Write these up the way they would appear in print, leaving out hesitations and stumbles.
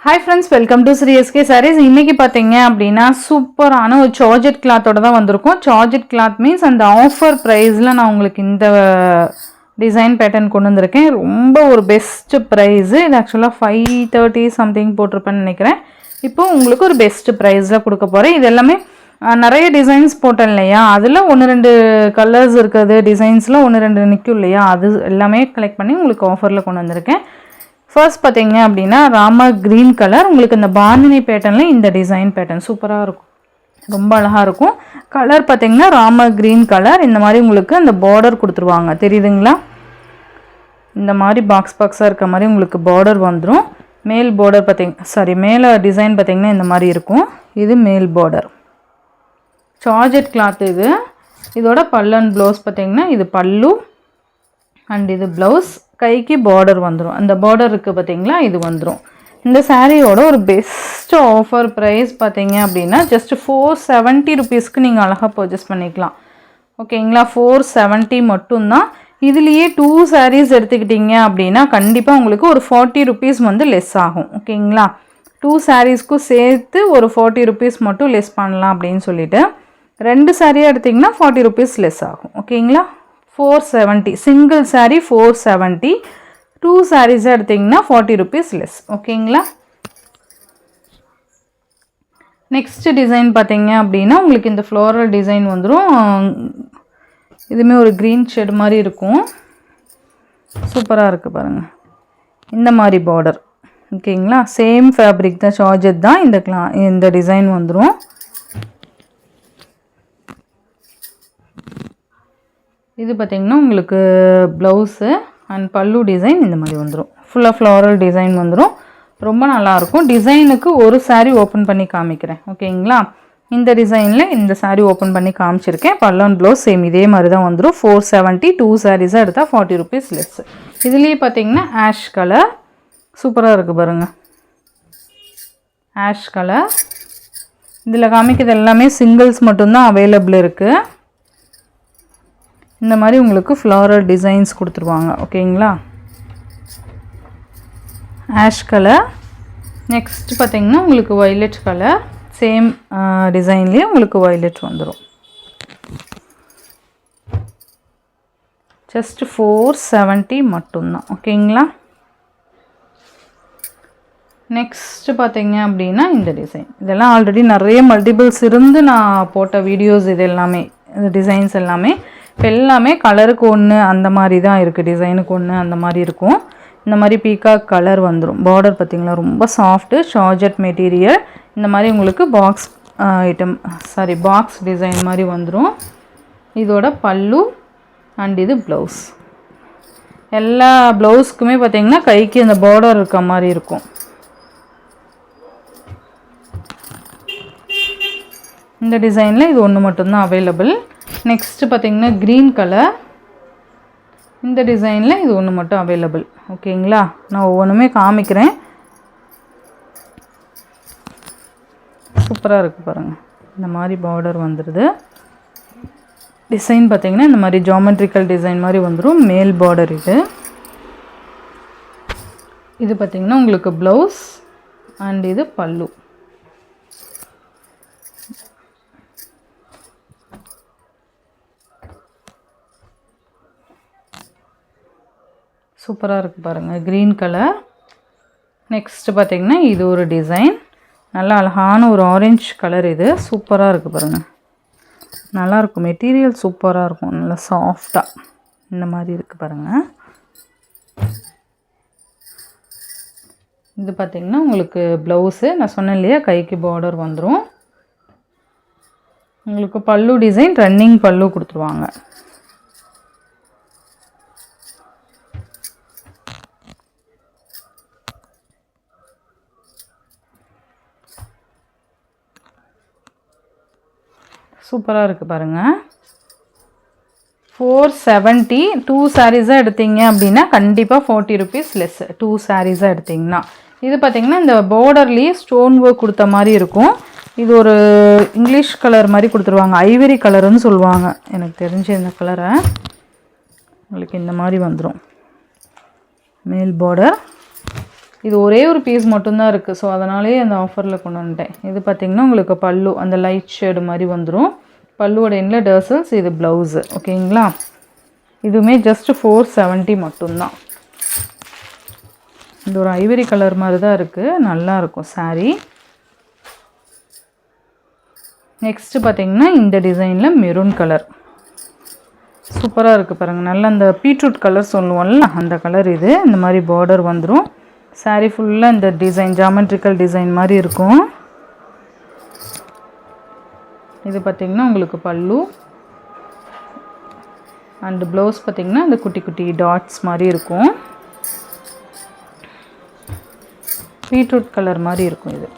Hi friends, welcome to Sri SK Sarees. இன்னைக்கு பாத்தீங்க அப்படினா சூப்பரான ஒரு ஜார்ஜெட் கிளாத்தோட தான் வந்திருக்கும். ஜார்ஜெட் கிளாத் மீன்ஸ் அந்த ஆஃபர் பிரைஸ்ல நான் உங்களுக்கு இந்த டிசைன் பேட்டர்ன் கொண்டு வந்திருக்கேன். ரொம்ப ஒரு பெஸ்ட் பிரைஸ். இது एक्चुअली 530 சம்திங் போட்டுருப்பேன்னு நினைக்கிறேன். இப்போ உங்களுக்கு ஒரு பெஸ்ட் பிரைஸ்ல கொடுக்க போறேன். இது எல்லாமே நிறைய டிசைன்ஸ் போட்டேன் இல்லையா, அதில் ஒன்று ரெண்டு கலர்ஸ் இருக்குது, டிசைன்ஸில் ஒன்று ரெண்டு நிற்கும் இல்லையா, அது எல்லாமே கலெக்ட் பண்ணி உங்களுக்கு ஆஃபரில் கொண்டு வந்திருக்கேன். ஃபர்ஸ்ட் பார்த்தீங்க அப்படின்னா ராமா க்ரீன் கலர், உங்களுக்கு இந்த பாந்தினி பேட்டர்னில் இந்த டிசைன் பேட்டர்ன் சூப்பராக இருக்கும், ரொம்ப அழகாக இருக்கும். கலர் பார்த்தீங்கன்னா ராமா க்ரீன் கலர். இந்த மாதிரி உங்களுக்கு அந்த பார்டர் கொடுத்துருவாங்க, தெரியுதுங்களா? இந்த மாதிரி பாக்ஸ் பாக்ஸாக இருக்க மாதிரி உங்களுக்கு பார்டர் வந்துடும். மேல் பார்டர் மேலே டிசைன் பார்த்தீங்கன்னா இந்த மாதிரி இருக்கும். இது மேல் பார்டர், ஜார்ஜெட் கிளாத். இதோட பல்லு அண்ட் ப்ளவுஸ் பார்த்தீங்கன்னா இது பல்லு அண்ட் இது ப்ளவுஸ். கைக்கு பார்டர் வந்துடும், அந்த பார்டர் இருக்குது பார்த்தீங்களா, இது வந்துடும். இந்த சாரியோட ஒரு பெஸ்ட் ஆஃபர் ப்ரைஸ் பார்த்தீங்க அப்படின்னா ஜஸ்ட் 470 ருபீஸ்க்கு நீங்கள் அழகாக பர்ச்சேஸ் பண்ணிக்கலாம். ஓகேங்களா, 470 மட்டும்தான். இதுலேயே 2 சாரீஸ் எடுத்துக்கிட்டிங்க அப்படின்னா கண்டிப்பாக உங்களுக்கு ஒரு 40 ருபீஸ் வந்து லெஸ் ஆகும். ஓகேங்களா, 2 சாரீஸ்க்கும் சேர்த்து ஒரு 40 ருபீஸ் மட்டும் லெஸ் பண்ணலாம் அப்படின்னு சொல்லிட்டு 2 சாரியாக எடுத்திங்கன்னா 40 ருபீஸ் லெஸ் ஆகும். ஓகேங்களா, 470 சிங்கிள் சாரீ 470, 2 சாரீஸாக எடுத்திங்கன்னா 40 ருபீஸ் லெஸ். ஓகேங்களா, நெக்ஸ்ட் டிசைன் பார்த்தீங்க அப்படின்னா உங்களுக்கு இந்த ஃப்ளோரல் டிசைன் வந்துடும். இதுவுமே ஒரு க்ரீன் ஷேட் மாதிரி இருக்கும், சூப்பராக இருக்குது பாருங்கள். இந்த மாதிரி பார்டர். ஓகேங்களா, சேம் ஃபேப்ரிக் தான், ஜார்ஜெட் தான். இந்த டிசைன் வந்துடும். இது பார்த்திங்கன்னா உங்களுக்கு ப்ளவுஸு அண்ட் பல்லு டிசைன் இந்த மாதிரி வந்துடும். ஃபுல்லாக ஃப்ளாரல் டிசைன் வந்துடும், ரொம்ப நல்லாயிருக்கும். டிசைனுக்கு ஒரு சாரீ ஓப்பன் பண்ணி காமிக்கிறேன். ஓகேங்களா, இந்த டிசைனில் இந்த சாரீ ஓப்பன் பண்ணி காமிச்சிருக்கேன். பல்லு அண்ட் ப்ளவுஸ் சேம் இதே மாதிரி தான் வந்துடும். 470, 2 சாரீஸாக எடுத்தால் 40 ருபீஸ் லெஸ். இதுலேயே பார்த்திங்கன்னா ஆஷ் கலர் சூப்பராக இருக்குது பாருங்கள், ஆஷ் கலர். இதில் காமிக்கிறது எல்லாமே சிங்கிள்ஸ் மட்டும்தான் அவைலபிள் இருக்குது. இந்த மாதிரி உங்களுக்கு ஃப்ளாரல் டிசைன்ஸ் கொடுத்துருவாங்க. ஓகேங்களா, ஆஷ் கலர். நெக்ஸ்ட் பார்த்திங்கன்னா உங்களுக்கு வயலட் கலர், சேம் டிசைன்லேயே உங்களுக்கு வயலட் வந்துடும். ஜஸ்ட் 470 மட்டும்தான். ஓகேங்களா, நெக்ஸ்ட் பார்த்தீங்க அப்படின்னா இந்த டிசைன். இதெல்லாம் ஆல்ரெடி நிறைய மல்டிபிள்ஸ் இருந்து நான் போட்ட வீடியோஸ். இது எல்லாமே இந்த டிசைன்ஸ் எல்லாமே இப்போ எல்லாமே கலருக்கு ஒன்று அந்த மாதிரி தான் இருக்குது, டிசைனுக்கு ஒன்று அந்த மாதிரி இருக்கும். இந்த மாதிரி பீகாக் கலர் வந்துடும். பார்டர் பார்த்திங்களா, ரொம்ப சாஃப்ட்டு ஜார்ஜெட் மெட்டீரியல். இந்த மாதிரி உங்களுக்கு பாக்ஸ் டிசைன் மாதிரி வந்துடும். இதோட பல்லு அண்ட் இது ப்ளவுஸ். எல்லா ப்ளவுஸ்க்குமே பார்த்திங்கன்னா கைக்கு இந்த பார்டர் இருக்க மாதிரி இருக்கும். இந்த டிசைனில் இது ஒன்று மட்டும்தான் அவைலபிள். நெக்ஸ்ட்டு பார்த்திங்கன்னா க்ரீன் கலர். இந்த டிசைனில் இது ஒன்று மட்டும் அவைலபிள். ஓகேங்களா, நான் ஒவ்வொன்றுமே காமிக்கிறேன். சூப்பராக இருக்குது பாருங்கள், இந்த மாதிரி பார்டர் வந்துடுது. டிசைன் பார்த்திங்கன்னா இந்த மாதிரி ஜாமெட்ரிக்கல் டிசைன் மாதிரி வந்துடும். மேல் பார்டர் இது பார்த்திங்கன்னா உங்களுக்கு ப்ளவுஸ் அண்ட் இது பல்லு. சூப்பராக இருக்குது பாருங்கள், க்ரீன் கலர். நெக்ஸ்ட்டு பார்த்திங்கன்னா இது ஒரு டிசைன், நல்லா அழகான ஒரு ஆரஞ்சு கலர். இது சூப்பராக இருக்குது பாருங்கள், நல்லாயிருக்கும். மெட்டீரியல் சூப்பராக இருக்கும், நல்லா சாஃப்டாக இந்த மாதிரி இருக்குது பாருங்கள். இது பார்த்திங்கன்னா உங்களுக்கு ப்ளவுஸு. நான் சொன்னேன் இல்லையா, கைக்கு பார்டர் வந்துடும். உங்களுக்கு பல்லு டிசைன் ரன்னிங் பல்லு கொடுத்துருவாங்க. சூப்பராக இருக்குது பாருங்கள். 470, 2 சாரீஸாக எடுத்தீங்க அப்படின்னா கண்டிப்பாக 40 ருபீஸ் லெஸ். 2 சாரீஸாக எடுத்திங்கன்னா இது பார்த்திங்கன்னா இந்த பார்டர்லேயே ஸ்டோன் ஒர்க் கொடுத்த மாதிரி இருக்கும். இது ஒரு இங்கிலீஷ் கலர் மாதிரி கொடுத்துருவாங்க, ஐவரி கலருன்னு சொல்லுவாங்க எனக்கு தெரிஞ்ச இந்த கலரை. உங்களுக்கு இந்த மாதிரி வந்துடும் மேல் பார்டர். இது ஒரே ஒரு பீஸ் மட்டும்தான் இருக்குது. ஸோ அதனாலே அந்த ஆஃபரில் கொண்டு வந்துட்டேன். இது பார்த்திங்கன்னா உங்களுக்கு பல்லு அந்த லைட் ஷேடு மாதிரி வந்துடும். பல்லுவோட எண்டில் டர்சல்ஸ். இது ப்ளவுஸு. ஓகேங்களா? இதுவுமே ஜஸ்ட் 470 மட்டும்தான். இது ஒரு ஐவரி கலர் மாதிரி தான் இருக்குது. நல்லாயிருக்கும் சாரீ. நெக்ஸ்ட்டு பார்த்திங்கன்னா இந்த டிசைனில் மெரூன் கலர் சூப்பராக இருக்குது பாருங்கள். நல்லா அந்த பீட்ரூட் கலர் சொல்லுவோம்ல அந்த கலர். இது இந்த மாதிரி பார்டர் வந்துடும். சாரீ ஃபுல்லாக இந்த டிசைன் ஜாமெட்ரிக்கல் டிசைன் மாதிரி இருக்கும். இது பார்த்திங்கன்னா உங்களுக்கு பல்லு அண்டு ப்ளவுஸ் பார்த்திங்கன்னா இந்த குட்டி குட்டி டாட்ஸ் மாதிரி இருக்கும். பீட்ரூட் கலர் மாதிரி இருக்கும். இது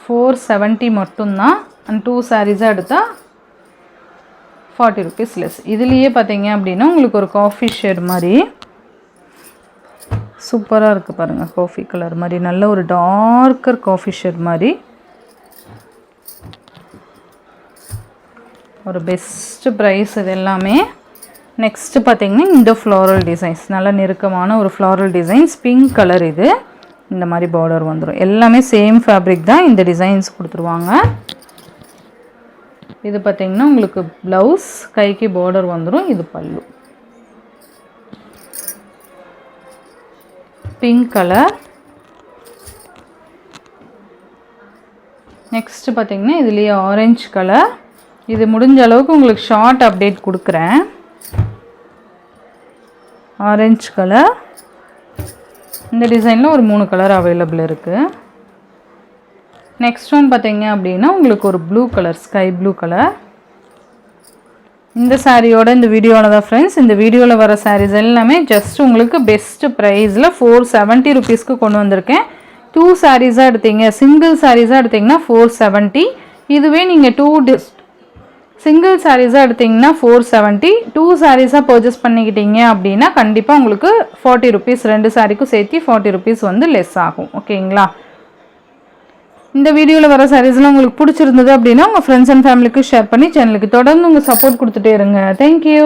$470 மட்டும்தான். அண்ட் 2 சாரீஸாக எடுத்தால் ₹40 லெஸ். இதுலேயே பார்த்தீங்க அப்படின்னா உங்களுக்கு ஒரு காஃபி ஷேட் மாதிரி சூப்பராக இருக்குது பாருங்கள். காஃபி கலர் மாதிரி நல்ல ஒரு டார்க்கர் காஃபி ஷேட் மாதிரி ஒரு பெஸ்ட்டு ப்ரைஸ் இது எல்லாமே. நெக்ஸ்ட்டு பார்த்திங்கன்னா இந்த ஃப்ளாரல் டிசைன்ஸ் நல்ல நெருக்கமான ஒரு ஃப்ளாரல் டிசைன்ஸ். Pink colour. இது இந்த மாதிரி பார்டர் வந்துடும். எல்லாமே சேம் ஃபேப்ரிக் தான். இந்த டிசைன்ஸ் கொடுத்துருவாங்க. இது பார்த்திங்கன்னா உங்களுக்கு ப்ளவுஸ் கைக்கு பார்டர் வந்துடும். இது பல்லு பிங்க் கலர். நெக்ஸ்ட்டு பார்த்திங்கன்னா இதுலேயே ஆரஞ்சு கலர். இது முடிஞ்ச அளவுக்கு உங்களுக்கு ஷார்ட் அப்டேட் கொடுக்குறேன். Orange colour. இந்த டிசைனில் ஒரு 3 கலர் அவைலபிள் இருக்குது. நெக்ஸ்ட் ஒன் பார்த்தீங்க அப்படின்னா உங்களுக்கு ஒரு blue colour sky blue colour. இந்த சாரியோட இந்த வீடியோவில் தான் ஃப்ரெண்ட்ஸ். இந்த வீடியோவில் வர சாரீஸ் எல்லாமே ஜஸ்ட் உங்களுக்கு பெஸ்ட்டு ப்ரைஸில் ₹470 கொண்டு வந்திருக்கேன். 2 சாரீஸாக எடுத்தீங்க சிங்கிள் சாரீஸாக எடுத்திங்கன்னா $470. இதுவே நீங்கள் சிங்கிள் சாரீஸாக எடுத்திங்கன்னா $470. 2 சாரீஸாக பர்ச்சேஸ் பண்ணிக்கிட்டீங்க அப்படின்னா கண்டிப்பாக உங்களுக்கு ₹40 2 சாரீக்கும் சேர்த்து ₹40 வந்து லெஸ் ஆகும். ஓகேங்களா? இந்த வீடியோவில் வர சாரீஸ்லாம் உங்களுக்கு பிடிச்சிருந்தது அப்படின்னா உங்கள் ஃப்ரெண்ட்ஸ் அண்ட் ஃபேமிலிக்கு ஷேர் பண்ணி சேனலுக்கு தொடர்ந்து உங்கள் சப்போர்ட் கொடுத்துட்டே இருங்க. தேங்க்யூ.